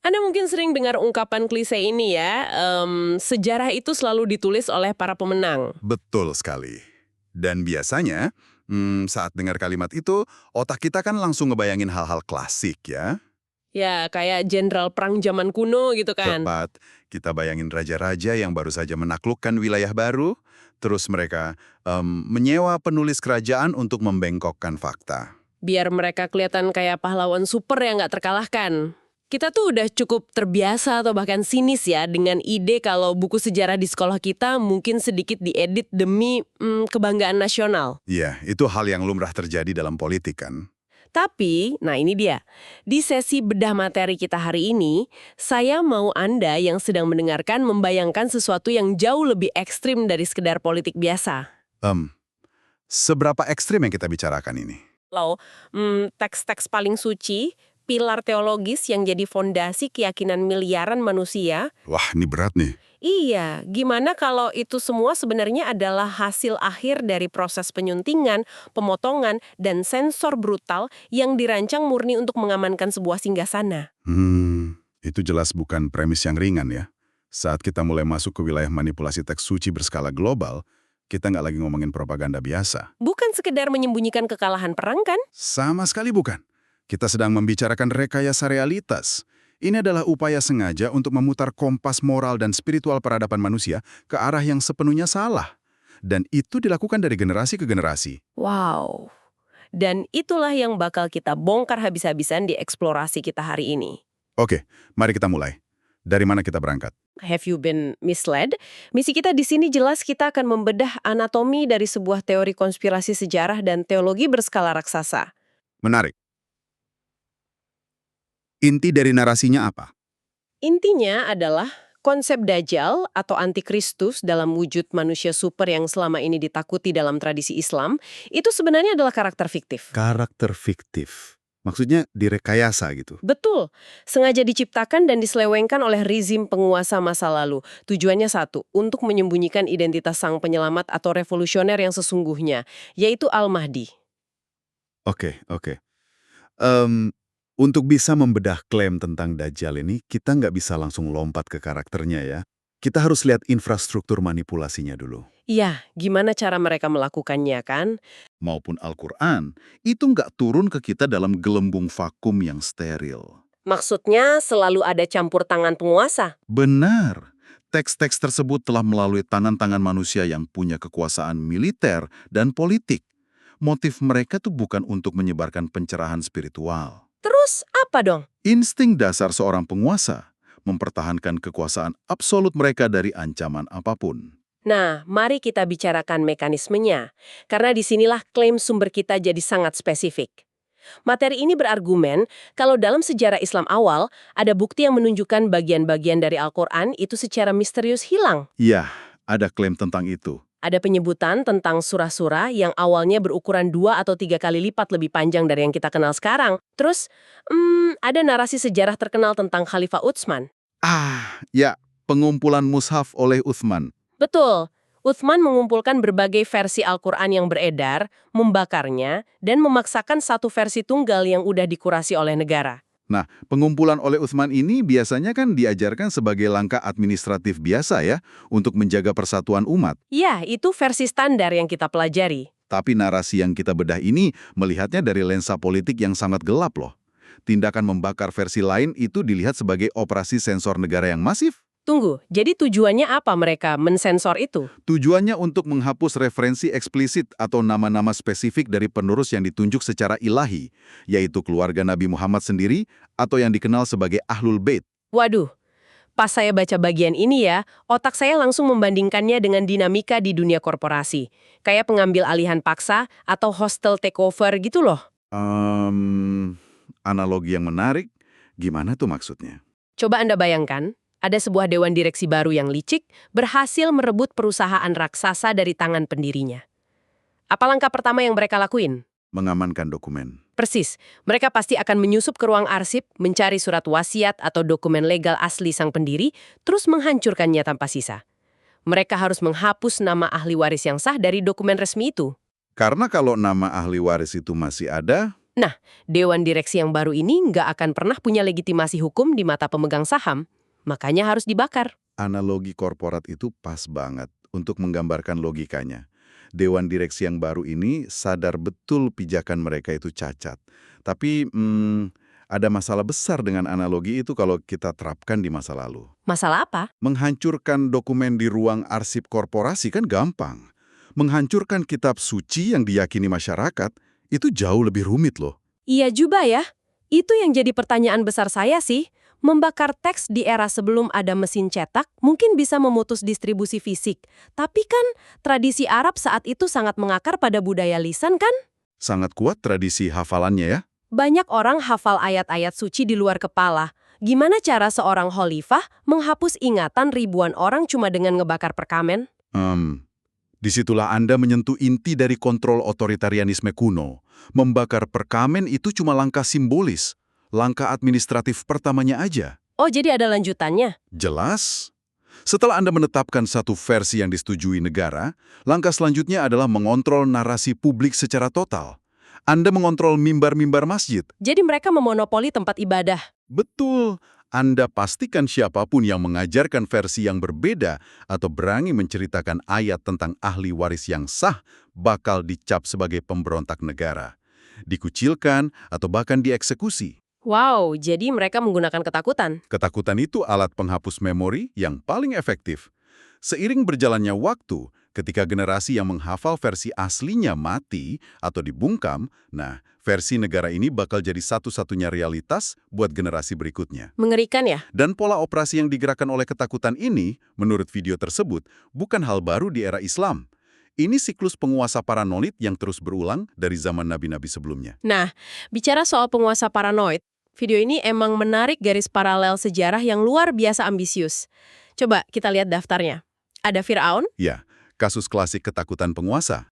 Anda mungkin sering dengar ungkapan klise ini ya, sejarah itu selalu ditulis oleh para pemenang. Betul sekali. Dan biasanya, saat dengar kalimat itu, otak kita kan langsung ngebayangin hal-hal klasik ya. Ya, kayak jenderal perang zaman kuno gitu kan. Tepat, kita bayangin raja-raja yang baru saja menaklukkan wilayah baru, terus mereka menyewa penulis kerajaan untuk membengkokkan fakta. Biar mereka kelihatan kayak pahlawan super yang nggak terkalahkan. Kita tuh udah cukup terbiasa atau bahkan sinis ya dengan ide kalau buku sejarah di sekolah kita mungkin sedikit diedit demi kebanggaan nasional. Iya, itu hal yang lumrah terjadi dalam politik kan. Tapi, nah ini dia, di sesi bedah materi kita hari ini, saya mau Anda yang sedang mendengarkan membayangkan sesuatu yang jauh lebih ekstrim dari sekedar politik biasa. Seberapa ekstrim yang kita bicarakan ini? Loh, teks-teks paling suci, pilar teologis yang jadi fondasi keyakinan miliaran manusia. Wah, ini berat nih. Iya, gimana kalau itu semua sebenarnya adalah hasil akhir dari proses penyuntingan, pemotongan, dan sensor brutal yang dirancang murni untuk mengamankan sebuah singgasana. Itu jelas bukan premis yang ringan ya. Saat kita mulai masuk ke wilayah manipulasi teks suci berskala global, kita nggak lagi ngomongin propaganda biasa. Bukan sekedar menyembunyikan kekalahan perang kan? Sama sekali bukan. Kita sedang membicarakan rekayasa realitas. Ini adalah upaya sengaja untuk memutar kompas moral dan spiritual peradaban manusia ke arah yang sepenuhnya salah. Dan itu dilakukan dari generasi ke generasi. Wow. Dan itulah yang bakal kita bongkar habis-habisan di eksplorasi kita hari ini. Oke, mari kita mulai. Dari mana kita berangkat? Have you been misled? Misi kita di sini jelas kita akan membedah anatomi dari sebuah teori konspirasi sejarah dan teologi berskala raksasa. Menarik. Inti dari narasinya apa? Intinya adalah konsep Dajjal atau Antikristus dalam wujud manusia super yang selama ini ditakuti dalam tradisi Islam, itu sebenarnya adalah karakter fiktif. Karakter fiktif. Maksudnya direkayasa gitu. Betul, sengaja diciptakan dan diselewengkan oleh rezim penguasa masa lalu. Tujuannya satu, untuk menyembunyikan identitas sang penyelamat atau revolusioner yang sesungguhnya, yaitu Al-Mahdi. Oke. Untuk bisa membedah klaim tentang Dajjal ini, kita nggak bisa langsung lompat ke karakternya ya. Kita harus lihat infrastruktur manipulasinya dulu. Iya, gimana cara mereka melakukannya kan? Maupun Al-Quran, itu nggak turun ke kita dalam gelembung vakum yang steril. Maksudnya selalu ada campur tangan penguasa. Benar. Teks-teks tersebut telah melalui tangan-tangan manusia yang punya kekuasaan militer dan politik. Motif mereka tuh bukan untuk menyebarkan pencerahan spiritual. Terus apa dong? Insting dasar seorang penguasa, mempertahankan kekuasaan absolut mereka dari ancaman apapun. Nah, mari kita bicarakan mekanismenya. Karena disinilah klaim sumber kita jadi sangat spesifik. Materi ini berargumen kalau dalam sejarah Islam awal, ada bukti yang menunjukkan bagian-bagian dari Al-Quran itu secara misterius hilang. Iya, ada klaim tentang itu. Ada penyebutan tentang surah-surah yang awalnya berukuran 2 atau 3 kali lipat lebih panjang dari yang kita kenal sekarang. Terus, ada narasi sejarah terkenal tentang Khalifah Utsman. Ya, pengumpulan mushaf oleh Utsman. Betul, Utsman mengumpulkan berbagai versi Al-Quran yang beredar, membakarnya, dan memaksakan satu versi tunggal yang udah dikurasi oleh negara. Nah, pengumpulan oleh Utsman ini biasanya kan diajarkan sebagai langkah administratif biasa ya, untuk menjaga persatuan umat. Ya, itu versi standar yang kita pelajari. Tapi narasi yang kita bedah ini melihatnya dari lensa politik yang sangat gelap loh. Tindakan membakar versi lain itu dilihat sebagai operasi sensor negara yang masif. Tunggu, jadi tujuannya apa mereka mensensor itu? Tujuannya untuk menghapus referensi eksplisit atau nama-nama spesifik dari penerus yang ditunjuk secara ilahi, yaitu keluarga Nabi Muhammad sendiri atau yang dikenal sebagai Ahlul Bait. Waduh, pas saya baca bagian ini ya, otak saya langsung membandingkannya dengan dinamika di dunia korporasi. Kayak pengambil alihan paksa atau hostile takeover gitu loh. Analogi yang menarik, gimana tuh maksudnya? Coba Anda bayangkan, ada sebuah dewan direksi baru yang licik berhasil merebut perusahaan raksasa dari tangan pendirinya. Apa langkah pertama yang mereka lakuin? Mengamankan dokumen. Persis, mereka pasti akan menyusup ke ruang arsip, mencari surat wasiat atau dokumen legal asli sang pendiri, terus menghancurkannya tanpa sisa. Mereka harus menghapus nama ahli waris yang sah dari dokumen resmi itu. Karena kalau nama ahli waris itu masih ada, Nah, dewan direksi yang baru ini nggak akan pernah punya legitimasi hukum di mata pemegang saham. Makanya harus dibakar. Analogi korporat itu pas banget untuk menggambarkan logikanya. Dewan direksi yang baru ini sadar betul pijakan mereka itu cacat. Tapi ada masalah besar dengan analogi itu kalau kita terapkan di masa lalu. Masalah apa? Menghancurkan dokumen di ruang arsip korporasi kan gampang. Menghancurkan kitab suci yang diyakini masyarakat itu jauh lebih rumit loh. Iya juga ya. Itu yang jadi pertanyaan besar saya sih. Membakar teks di era sebelum ada mesin cetak mungkin bisa memutus distribusi fisik. Tapi kan tradisi Arab saat itu sangat mengakar pada budaya lisan kan? Sangat kuat tradisi hafalannya ya. Banyak orang hafal ayat-ayat suci di luar kepala. Gimana cara seorang khalifah menghapus ingatan ribuan orang cuma dengan ngebakar perkamen? Disitulah Anda menyentuh inti dari kontrol otoritarianisme kuno. Membakar perkamen itu cuma langkah simbolis. Langkah administratif pertamanya aja. Oh, jadi ada lanjutannya? Jelas. Setelah Anda menetapkan satu versi yang disetujui negara, langkah selanjutnya adalah mengontrol narasi publik secara total. Anda mengontrol mimbar-mimbar masjid. Jadi mereka memonopoli tempat ibadah. Betul. Anda pastikan siapapun yang mengajarkan versi yang berbeda atau berani menceritakan ayat tentang ahli waris yang sah bakal dicap sebagai pemberontak negara, dikucilkan atau bahkan dieksekusi. Wow, jadi mereka menggunakan ketakutan. Ketakutan itu alat penghapus memori yang paling efektif. Seiring berjalannya waktu, ketika generasi yang menghafal versi aslinya mati atau dibungkam, nah, versi negara ini bakal jadi satu-satunya realitas buat generasi berikutnya. Mengerikan ya? Dan pola operasi yang digerakkan oleh ketakutan ini, menurut video tersebut, bukan hal baru di era Islam. Ini siklus penguasa paranoid yang terus berulang dari zaman nabi-nabi sebelumnya. Nah, bicara soal penguasa paranoid, video ini emang menarik garis paralel sejarah yang luar biasa ambisius. Coba kita lihat daftarnya. Ada Firaun? Ya, kasus klasik ketakutan penguasa.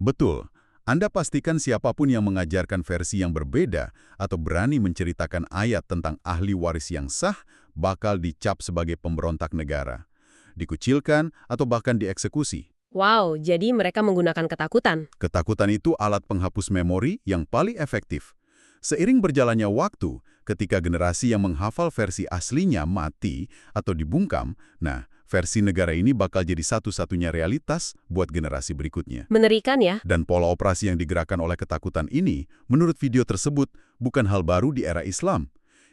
Betul. Anda pastikan siapapun yang mengajarkan versi yang berbeda atau berani menceritakan ayat tentang ahli waris yang sah bakal dicap sebagai pemberontak negara, dikucilkan atau bahkan dieksekusi. Wow, jadi mereka menggunakan ketakutan. Ketakutan itu alat penghapus memori yang paling efektif. Seiring berjalannya waktu, ketika generasi yang menghafal versi aslinya mati atau dibungkam, nah, versi negara ini bakal jadi satu-satunya realitas buat generasi berikutnya. Mengerikan ya? Dan pola operasi yang digerakkan oleh ketakutan ini, menurut video tersebut, bukan hal baru di era Islam.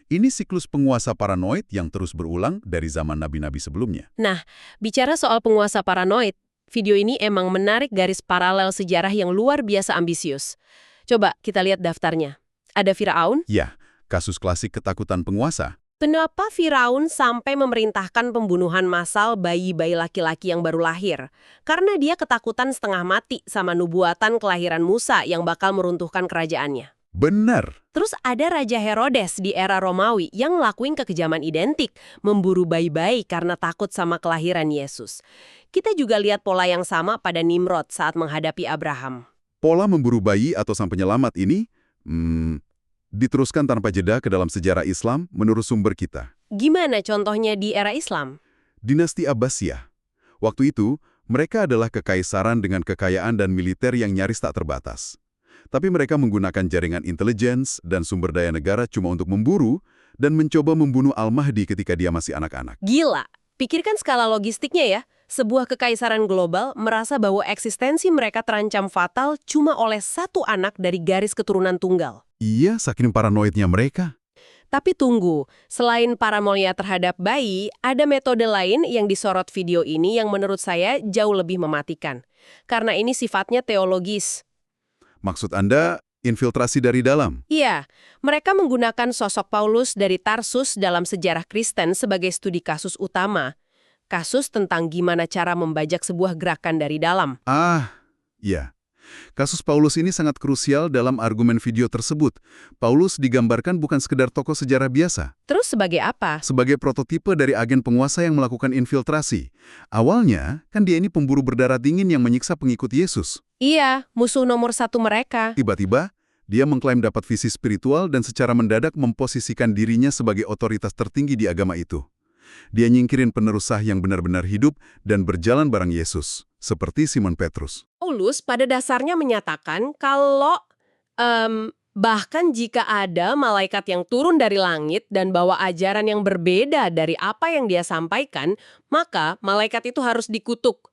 Ini siklus penguasa paranoid yang terus berulang dari zaman nabi-nabi sebelumnya. Nah, bicara soal penguasa paranoid, video ini emang menarik garis paralel sejarah yang luar biasa ambisius. Coba kita lihat daftarnya. Ada Firaun? Ya, kasus klasik ketakutan penguasa. Kenapa Firaun sampai memerintahkan pembunuhan massal bayi-bayi laki-laki yang baru lahir? Karena dia ketakutan setengah mati sama nubuatan kelahiran Musa yang bakal meruntuhkan kerajaannya. Benar. Terus ada Raja Herodes di era Romawi yang ngelakuin kekejaman identik, memburu bayi-bayi karena takut sama kelahiran Yesus. Kita juga lihat pola yang sama pada Nimrod saat menghadapi Abraham. Pola memburu bayi atau sang penyelamat ini, diteruskan tanpa jeda ke dalam sejarah Islam menurut sumber kita. Gimana contohnya di era Islam? Dinasti Abbasiyah. Waktu itu, mereka adalah kekaisaran dengan kekayaan dan militer yang nyaris tak terbatas. Tapi mereka menggunakan jaringan intelijen dan sumber daya negara cuma untuk memburu dan mencoba membunuh Al-Mahdi ketika dia masih anak-anak. Gila, pikirkan skala logistiknya ya. Sebuah kekaisaran global merasa bahwa eksistensi mereka terancam fatal cuma oleh satu anak dari garis keturunan tunggal. Iya, saking paranoidnya mereka. Tapi tunggu, selain paranoia terhadap bayi, ada metode lain yang disorot video ini yang menurut saya jauh lebih mematikan. Karena ini sifatnya teologis. Maksud Anda, infiltrasi dari dalam? Iya, mereka menggunakan sosok Paulus dari Tarsus dalam sejarah Kristen sebagai studi kasus utama. Kasus tentang gimana cara membajak sebuah gerakan dari dalam. Iya. Kasus Paulus ini sangat krusial dalam argumen video tersebut. Paulus digambarkan bukan sekedar tokoh sejarah biasa. Terus sebagai apa? Sebagai prototipe dari agen penguasa yang melakukan infiltrasi. Awalnya, kan dia ini pemburu berdarah dingin yang menyiksa pengikut Yesus. Iya, musuh nomor satu mereka. Tiba-tiba, dia mengklaim dapat visi spiritual dan secara mendadak memposisikan dirinya sebagai otoritas tertinggi di agama itu. Dia nyingkirin penerus sah yang benar-benar hidup dan berjalan bareng Yesus, seperti Simon Petrus. Paulus pada dasarnya menyatakan kalau Bahkan jika ada malaikat yang turun dari langit dan bawa ajaran yang berbeda dari apa yang dia sampaikan, maka malaikat itu harus dikutuk.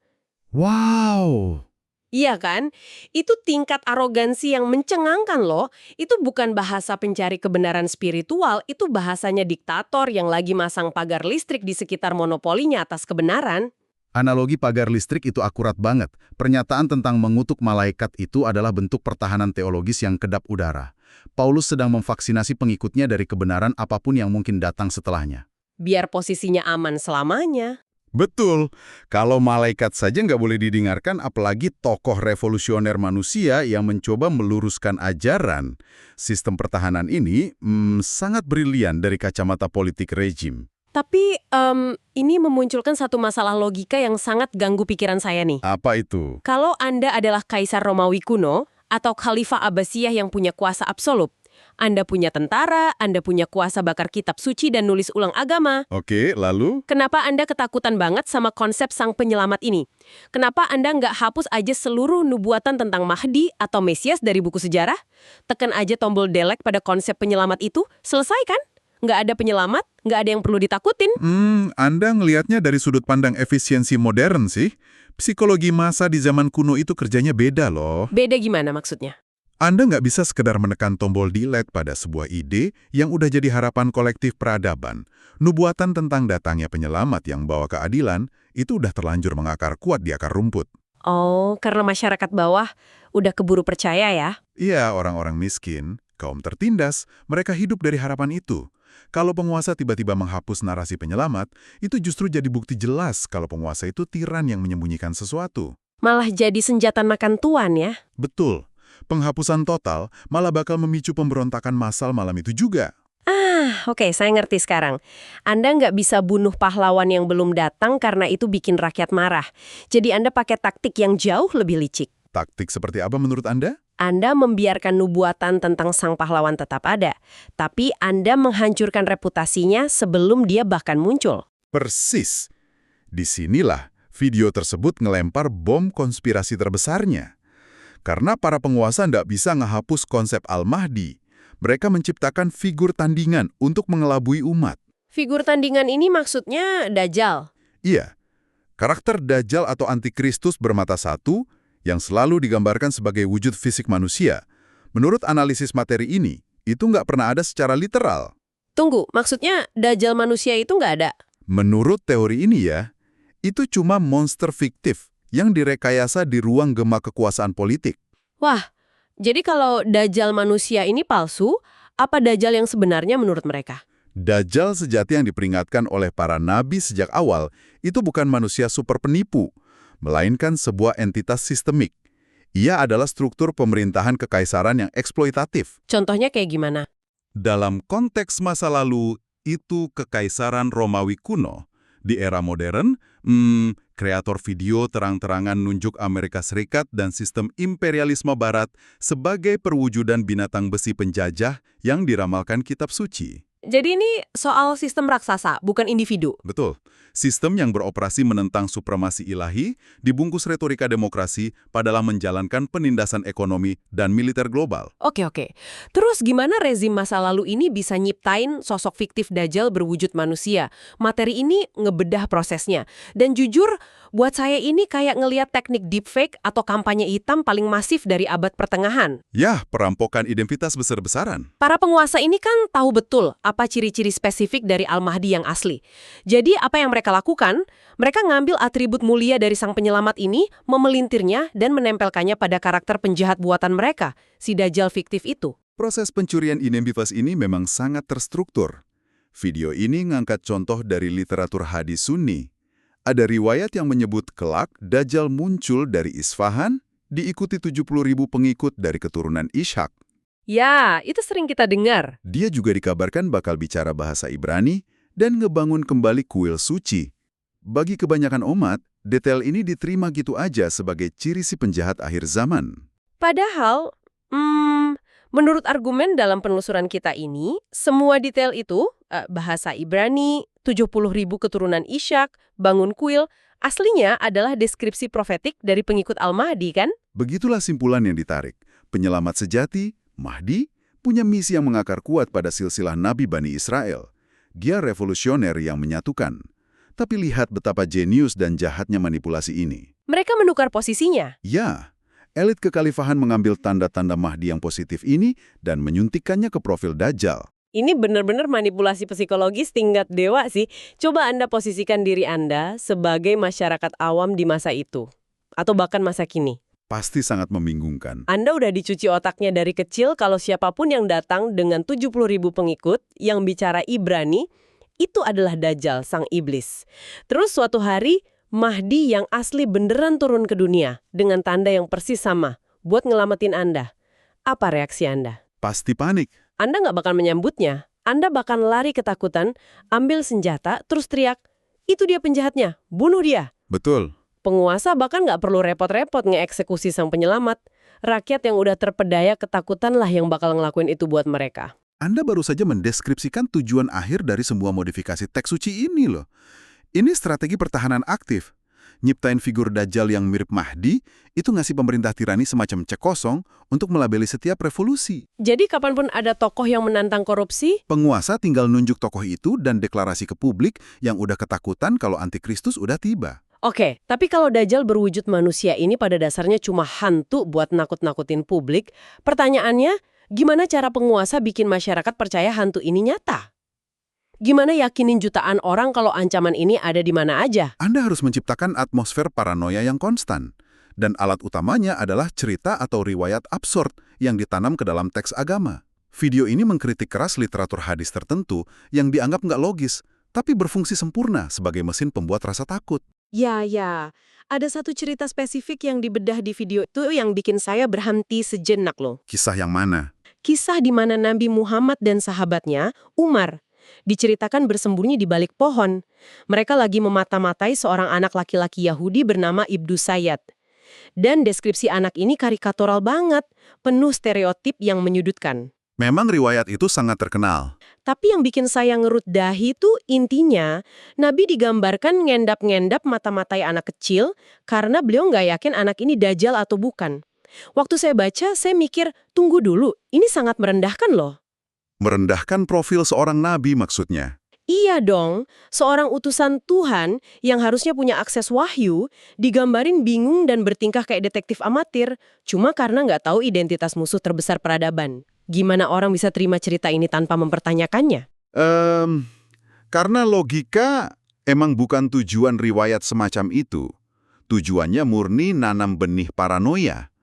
Wow! Iya kan? Itu tingkat arogansi yang mencengangkan loh. Itu bukan bahasa pencari kebenaran spiritual, itu bahasanya diktator yang lagi masang pagar listrik di sekitar monopolinya atas kebenaran. Analogi pagar listrik itu akurat banget. Pernyataan tentang mengutuk malaikat itu adalah bentuk pertahanan teologis yang kedap udara. Paulus sedang memvaksinasi pengikutnya dari kebenaran apapun yang mungkin datang setelahnya. Biar posisinya aman selamanya. Betul. Kalau malaikat saja nggak boleh didengarkan, apalagi tokoh revolusioner manusia yang mencoba meluruskan ajaran. Sistem pertahanan ini sangat brilian dari kacamata politik rejim. Tapi ini memunculkan satu masalah logika yang sangat ganggu pikiran saya nih. Apa itu? Kalau Anda adalah Kaisar Romawi kuno atau Khalifah Abbasiyah yang punya kuasa absolut, Anda punya tentara, Anda punya kuasa bakar kitab suci dan nulis ulang agama. Oke, lalu? Kenapa Anda ketakutan banget sama konsep sang penyelamat ini? Kenapa Anda nggak hapus aja seluruh nubuatan tentang Mahdi atau Mesias dari buku sejarah? Tekan aja tombol delete pada konsep penyelamat itu, selesai kan? Nggak ada penyelamat, nggak ada yang perlu ditakutin. Anda ngelihatnya dari sudut pandang efisiensi modern sih. Psikologi massa di zaman kuno itu kerjanya beda loh. Beda gimana maksudnya? Anda nggak bisa sekedar menekan tombol delete pada sebuah ide yang udah jadi harapan kolektif peradaban. Nubuatan tentang datangnya penyelamat yang bawa keadilan, itu udah terlanjur mengakar kuat di akar rumput. Oh, karena masyarakat bawah udah keburu percaya ya? Iya, orang-orang miskin, kaum tertindas, mereka hidup dari harapan itu. Kalau penguasa tiba-tiba menghapus narasi penyelamat, itu justru jadi bukti jelas kalau penguasa itu tiran yang menyembunyikan sesuatu. Malah jadi senjata makan tuan ya? Betul. Penghapusan total malah bakal memicu pemberontakan massal malam itu juga. Oke, saya ngerti sekarang. Anda nggak bisa bunuh pahlawan yang belum datang karena itu bikin rakyat marah. Jadi Anda pakai taktik yang jauh lebih licik. Taktik seperti apa menurut Anda? Anda membiarkan nubuatan tentang sang pahlawan tetap ada, tapi Anda menghancurkan reputasinya sebelum dia bahkan muncul. Persis. Disinilah video tersebut ngelempar bom konspirasi terbesarnya. Karena para penguasa nggak bisa ngehapus konsep Al-Mahdi, mereka menciptakan figur tandingan untuk mengelabui umat. Figur tandingan ini maksudnya Dajjal. Iya, karakter Dajjal atau Antikristus bermata satu yang selalu digambarkan sebagai wujud fisik manusia. Menurut analisis materi ini, itu nggak pernah ada secara literal. Tunggu, maksudnya Dajjal manusia itu nggak ada? Menurut teori ini ya, itu cuma monster fiktif yang direkayasa di ruang gema kekuasaan politik. Wah, jadi kalau Dajjal manusia ini palsu, apa Dajjal yang sebenarnya menurut mereka? Dajjal sejati yang diperingatkan oleh para nabi sejak awal itu bukan manusia super penipu, melainkan sebuah entitas sistemik. Ia adalah struktur pemerintahan kekaisaran yang eksploitatif. Contohnya kayak gimana? Dalam konteks masa lalu, itu kekaisaran Romawi kuno. Di era modern, kreator video terang-terangan nunjuk Amerika Serikat dan sistem imperialisme barat sebagai perwujudan binatang besi penjajah yang diramalkan kitab suci. Jadi ini soal sistem raksasa, bukan individu. Betul. Sistem yang beroperasi menentang supremasi ilahi, dibungkus retorika demokrasi, padahal menjalankan penindasan ekonomi dan militer global. Oke. Terus gimana rezim masa lalu ini bisa nyiptain sosok fiktif Dajjal berwujud manusia? Materi ini ngebedah prosesnya. Dan jujur, buat saya ini kayak ngelihat teknik deepfake atau kampanye hitam paling masif dari abad pertengahan. Yah, perampokan identitas besar-besaran. Para penguasa ini kan tahu betul apa ciri-ciri spesifik dari Al-Mahdi yang asli. Jadi apa yang mereka lakukan? Mereka ngambil atribut mulia dari sang penyelamat ini, memelintirnya dan menempelkannya pada karakter penjahat buatan mereka, si Dajjal fiktif itu. Proses pencurian identitas ini memang sangat terstruktur. Video ini ngangkat contoh dari literatur hadis Sunni. Ada riwayat yang menyebut kelak Dajjal muncul dari Isfahan, diikuti 70.000 pengikut dari keturunan Ishak. Ya, itu sering kita dengar. Dia juga dikabarkan bakal bicara bahasa Ibrani dan ngebangun kembali kuil suci. Bagi kebanyakan umat, detail ini diterima gitu aja sebagai ciri si penjahat akhir zaman. Padahal, menurut argumen dalam penelusuran kita ini, semua detail itu, bahasa Ibrani, 70.000 keturunan Ishak, bangun kuil, aslinya adalah deskripsi profetik dari pengikut Al-Mahdi kan? Begitulah simpulan yang ditarik. Penyelamat sejati, Mahdi punya misi yang mengakar kuat pada silsilah Nabi Bani Israel. Dia revolusioner yang menyatukan. Tapi lihat betapa jenius dan jahatnya manipulasi ini. Mereka menukar posisinya. Ya, elit kekhalifahan mengambil tanda-tanda Mahdi yang positif ini dan menyuntikkannya ke profil Dajjal. Ini benar-benar manipulasi psikologis tingkat dewa sih. Coba Anda posisikan diri Anda sebagai masyarakat awam di masa itu. Atau bahkan masa kini. Pasti sangat membingungkan. Anda udah dicuci otaknya dari kecil kalau siapapun yang datang dengan 70.000 pengikut yang bicara Ibrani, itu adalah Dajjal, sang iblis. Terus suatu hari, Mahdi yang asli beneran turun ke dunia dengan tanda yang persis sama buat ngelamatin Anda. Apa reaksi Anda? Pasti panik. Anda nggak bakal menyambutnya. Anda bakal lari ketakutan, ambil senjata, terus teriak, itu dia penjahatnya, bunuh dia. Betul. Penguasa bahkan nggak perlu repot-repot ngeeksekusi sang penyelamat. Rakyat yang udah terpedaya ketakutan lah yang bakal ngelakuin itu buat mereka. Anda baru saja mendeskripsikan tujuan akhir dari semua modifikasi teks suci ini loh. Ini strategi pertahanan aktif. Nyiptain figur Dajjal yang mirip Mahdi, itu ngasih pemerintah tirani semacam cek kosong untuk melabeli setiap revolusi. Jadi kapanpun ada tokoh yang menantang korupsi, Penguasa tinggal nunjuk tokoh itu dan deklarasi ke publik yang udah ketakutan kalau antikristus udah tiba. oke, tapi kalau Dajjal berwujud manusia ini pada dasarnya cuma hantu buat nakut-nakutin publik, pertanyaannya, gimana cara penguasa bikin masyarakat percaya hantu ini nyata? Gimana yakinin jutaan orang kalau ancaman ini ada di mana aja? Anda harus menciptakan atmosfer paranoia yang konstan. Dan alat utamanya adalah cerita atau riwayat absurd yang ditanam ke dalam teks agama. Video ini mengkritik keras literatur hadis tertentu yang dianggap nggak logis, tapi berfungsi sempurna sebagai mesin pembuat rasa takut. Ya. Ada satu cerita spesifik yang dibedah di video itu yang bikin saya berhenti sejenak loh. Kisah yang mana? Kisah di mana Nabi Muhammad dan sahabatnya, Umar, diceritakan bersembunyi di balik pohon. Mereka lagi memata-matai seorang anak laki-laki Yahudi bernama Ibnu Sayyad. Dan deskripsi anak ini karikatural banget, penuh stereotip yang menyudutkan. Memang riwayat itu sangat terkenal. Tapi yang bikin saya ngerut dahi itu intinya, Nabi digambarkan ngendap-ngendap mata-matai anak kecil karena beliau nggak yakin anak ini Dajjal atau bukan. Waktu saya baca, saya mikir, tunggu dulu, ini sangat merendahkan loh. Merendahkan profil seorang nabi maksudnya. Iya dong, seorang utusan Tuhan yang harusnya punya akses wahyu, digambarin bingung dan bertingkah kayak detektif amatir, cuma karena nggak tahu identitas musuh terbesar peradaban. Gimana orang bisa terima cerita ini tanpa mempertanyakannya? Karena logika emang bukan tujuan riwayat semacam itu. Tujuannya murni nanam benih paranoia.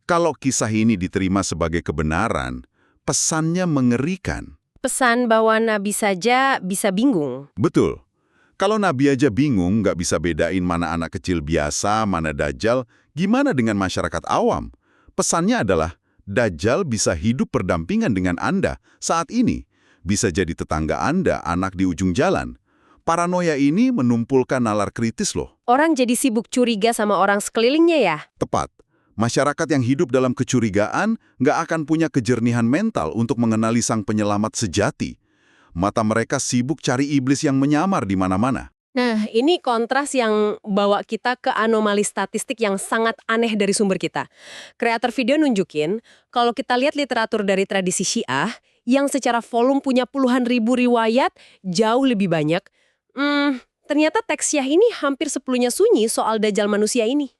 Kalau kisah ini diterima sebagai kebenaran, pesannya mengerikan. Pesan bahwa Nabi saja bisa bingung. Betul. Kalau Nabi aja bingung nggak bisa bedain mana anak kecil biasa, mana Dajjal, gimana dengan masyarakat awam? Pesannya adalah, Dajjal bisa hidup berdampingan dengan Anda saat ini. Bisa jadi tetangga Anda, anak di ujung jalan. Paranoia ini menumpulkan nalar kritis loh. Orang jadi sibuk curiga sama orang sekelilingnya ya? Tepat. Masyarakat yang hidup dalam kecurigaan nggak akan punya kejernihan mental untuk mengenali sang penyelamat sejati. Mata mereka sibuk cari iblis yang menyamar di mana-mana. Nah, ini kontras yang bawa kita ke anomali statistik yang sangat aneh dari sumber kita. Kreator video nunjukin, kalau kita lihat literatur dari tradisi Syiah, yang secara volume punya puluhan ribu riwayat, jauh lebih banyak, ternyata teks Syiah ini hampir sepenuhnya sunyi soal Dajjal manusia ini.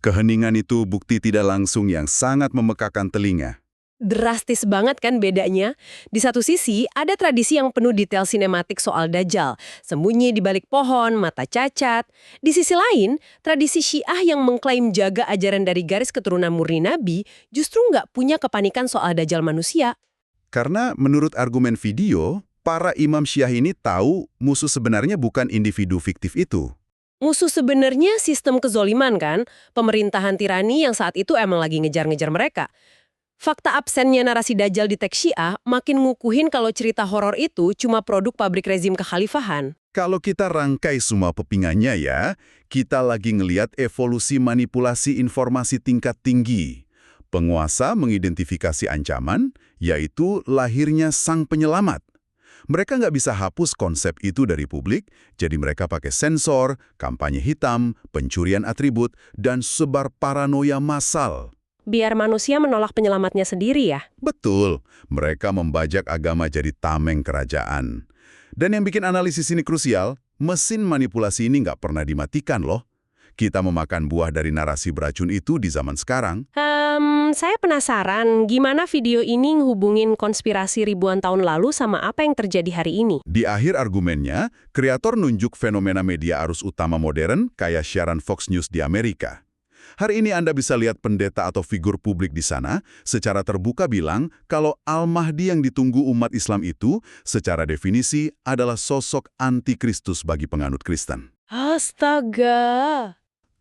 Keheningan itu bukti tidak langsung yang sangat memekakan telinga. Drastis banget kan bedanya? Di satu sisi, ada tradisi yang penuh detail sinematik soal Dajjal, sembunyi di balik pohon, mata cacat. Di sisi lain, tradisi Syiah yang mengklaim jaga ajaran dari garis keturunan murni Nabi justru nggak punya kepanikan soal Dajjal manusia. Karena menurut argumen video, para imam Syiah ini tahu musuh sebenarnya bukan individu fiktif itu. Musuh sebenarnya sistem kezoliman kan? Pemerintahan tirani yang saat itu emang lagi ngejar-ngejar mereka. Fakta absennya narasi Dajjal di teks Syiah makin ngukuhin kalau cerita horor itu cuma produk pabrik rezim kekhalifahan. Kalau kita rangkai semua pepingannya ya, kita lagi ngelihat evolusi manipulasi informasi tingkat tinggi. Penguasa mengidentifikasi ancaman, yaitu lahirnya sang penyelamat. Mereka nggak bisa hapus konsep itu dari publik, jadi mereka pakai sensor, kampanye hitam, pencurian atribut, dan sebar paranoia massal. Biar manusia menolak penyelamatnya sendiri ya? Betul, mereka membajak agama jadi tameng kerajaan. Dan yang bikin analisis ini krusial, mesin manipulasi ini nggak pernah dimatikan loh. Kita memakan buah dari narasi beracun itu di zaman sekarang. Saya penasaran gimana video ini ngehubungin konspirasi ribuan tahun lalu sama apa yang terjadi hari ini. Di akhir argumennya, kreator nunjuk fenomena media arus utama modern kayak siaran Fox News di Amerika. Hari ini Anda bisa lihat pendeta atau figur publik di sana secara terbuka bilang kalau Al-Mahdi yang ditunggu umat Islam itu secara definisi adalah sosok antikristus bagi penganut Kristen. Astaga!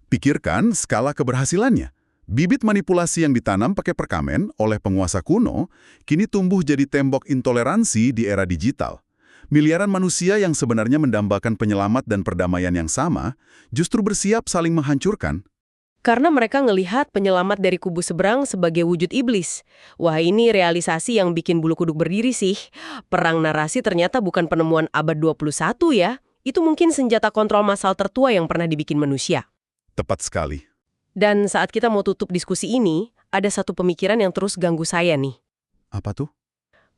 Pikirkan skala keberhasilannya. Bibit manipulasi yang ditanam pakai perkamen oleh penguasa kuno kini tumbuh jadi tembok intoleransi di era digital. Miliaran manusia yang sebenarnya mendambakan penyelamat dan perdamaian yang sama justru bersiap saling menghancurkan. Karena mereka ngelihat penyelamat dari kubu seberang sebagai wujud iblis. Wah, ini realisasi yang bikin bulu kuduk berdiri sih. Perang narasi ternyata bukan penemuan abad 21 ya. Itu mungkin senjata kontrol massal tertua yang pernah dibikin manusia. Tepat sekali. Dan saat kita mau tutup diskusi ini, ada satu pemikiran yang terus ganggu saya nih. Apa tuh?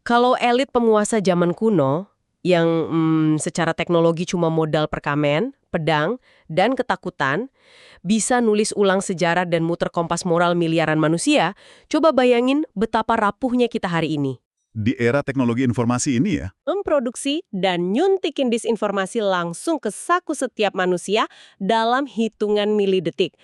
Kalau elit penguasa zaman kuno, yang secara teknologi cuma modal perkamen, pedang, dan ketakutan, bisa nulis ulang sejarah dan muter kompas moral miliaran manusia, coba bayangin betapa rapuhnya kita hari ini. Di era teknologi informasi ini ya, Memproduksi dan nyuntikin disinformasi langsung ke saku setiap manusia dalam hitungan milidetik.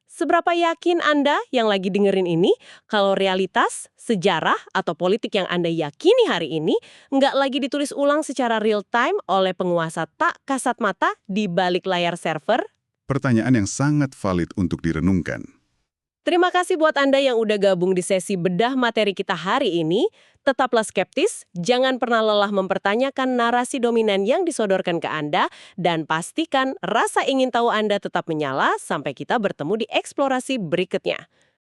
Seberapa yakin Anda yang lagi dengerin ini kalau realitas, sejarah, atau politik yang Anda yakini hari ini nggak lagi ditulis ulang secara real time oleh penguasa tak kasat mata di balik layar server? pertanyaan yang sangat valid untuk direnungkan. Terima kasih buat Anda yang udah gabung di sesi bedah materi kita hari ini. Tetaplah skeptis, jangan pernah lelah mempertanyakan narasi dominan yang disodorkan ke Anda, dan pastikan rasa ingin tahu Anda tetap menyala sampai kita bertemu di eksplorasi berikutnya.